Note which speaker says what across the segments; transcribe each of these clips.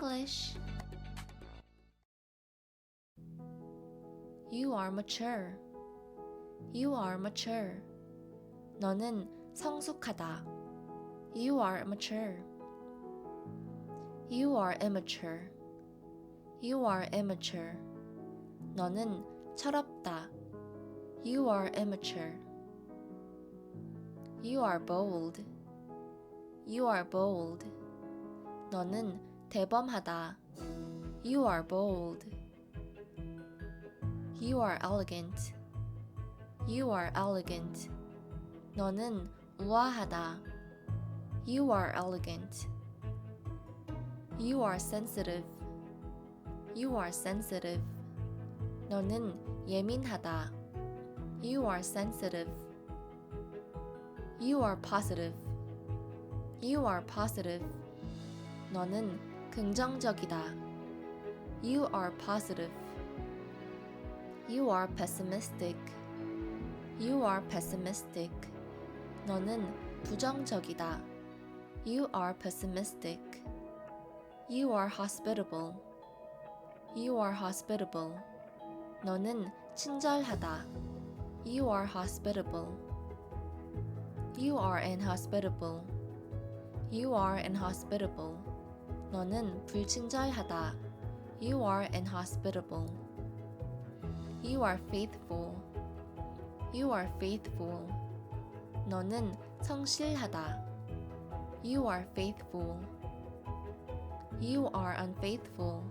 Speaker 1: English. You are mature. You are mature. 너는 성숙하다. You are mature. You are immature. You are immature. 너는 철없다. You are immature. You are bold. You are bold. 너는 대범하다. You are bold. You are elegant. You are elegant. 너는 우아하다. You are elegant. You are sensitive. You are sensitive. 너는 예민하다. You are sensitive. You are positive. You are positive. 너는 긍정적이다. You are positive. You are pessimistic. You are pessimistic. 너는 부정적이다. You are pessimistic. You are hospitable. You are hospitable. 너는 친절하다. You are hospitable. You are inhospitable. You are inhospitable. 너는 불친절하다. You are inhospitable. You are faithful. You are faithful. 너는 성실하다. You are faithful. You are unfaithful.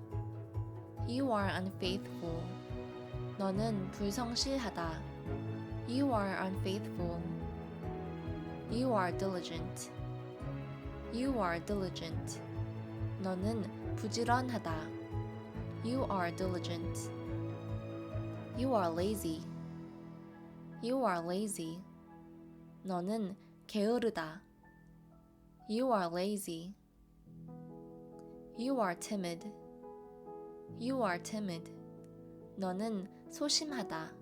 Speaker 1: You are unfaithful. 너는 불성실하다. You are unfaithful. You are diligent. You are diligent. 너는 부지런하다. You are diligent. You are lazy. You are lazy. 너는 게으르다. You are lazy. You are timid. You are timid. 너는 소심하다.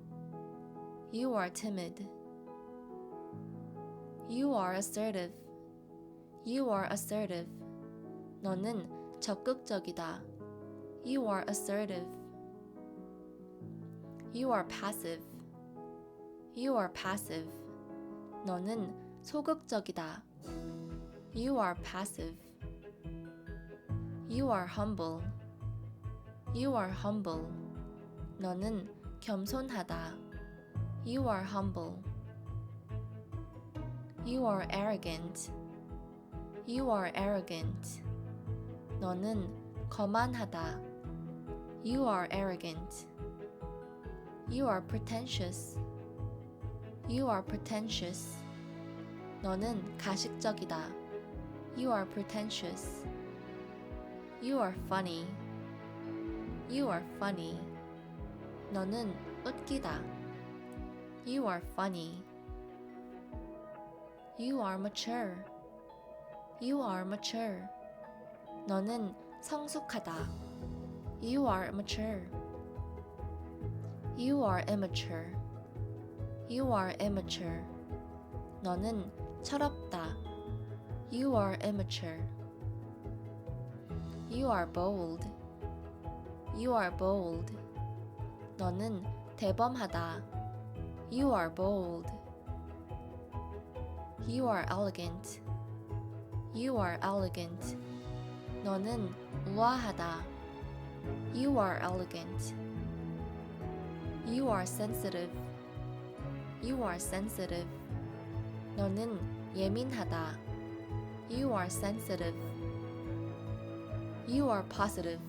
Speaker 1: You are timid. You are assertive. You are assertive. 너는 적극적이다. You are assertive. You are passive. You are passive. 너는 소극적이다. You are passive. You are humble. You are humble. 너는 겸손하다. You are humble. You are arrogant. You are arrogant. 너는 거만하다. You are arrogant. You are pretentious. You are pretentious. 너는 가식적이다. You are pretentious. You are funny. You are funny. 너는 웃기다. You are funny. You are mature. You are mature. 너는 성숙하다. You are mature. You are immature. You are immature. 너는 철없다. You are immature. You are bold. You are bold. 너는 대범하다. You are bold. You are elegant. You are elegant. 너는 우아하다. You are elegant. You are sensitive. You are sensitive. 너는 예민하다. You are sensitive. You are positive.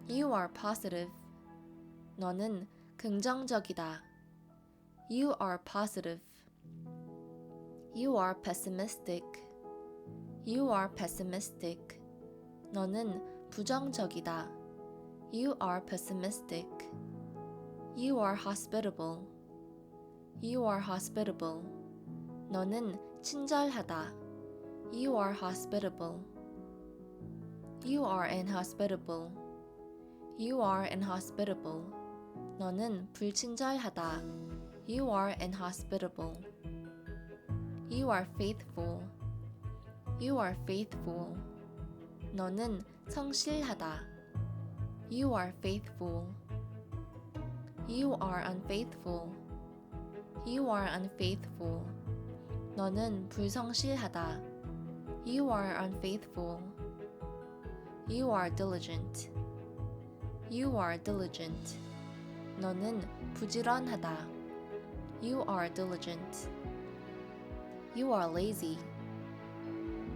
Speaker 1: You are positive. 너는 긍정적이다. You are positive. You are pessimistic. You are pessimistic. 너는 부정적이다. You are pessimistic. You are hospitable. You are hospitable. 너는 친절하다. You are hospitable. You are inhospitable. You are inhospitable. 너는 불친절하다. You are inhospitable. You are faithful. You are faithful. 너는 성실하다. You are faithful. You are unfaithful. You are unfaithful. 너는 불성실하다. You are unfaithful. You are diligent. You are diligent. 너는 부지런하다. You are diligent. You are lazy.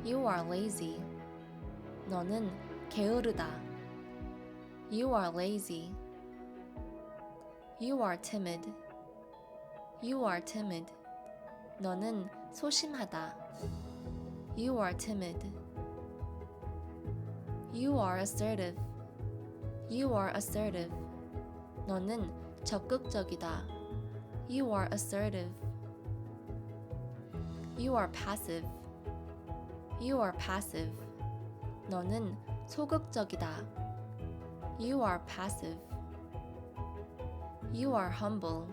Speaker 1: You are lazy. 너는 게으르다. You are lazy. You are timid. You are timid. 너는 소심하다. You are timid. You are assertive. You are assertive. 너는 적극적이다. You are assertive. You are passive. You are passive. 너는 소극적이다. You are passive. You are humble.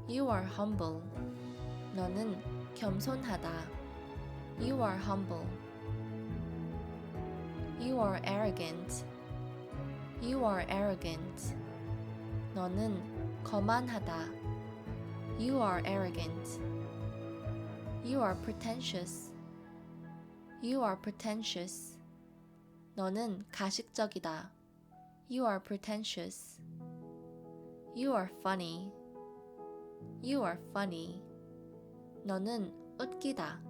Speaker 1: You are humble. 너는 겸손하다. You are humble. You are arrogant. You are arrogant. 너는 거만하다. You are arrogant. You are pretentious. You are pretentious. 너는 가식적이다. You are pretentious. You are funny. You are funny. 너는 웃기다.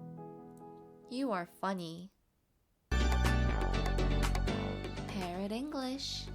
Speaker 1: You are funny. Parrot English.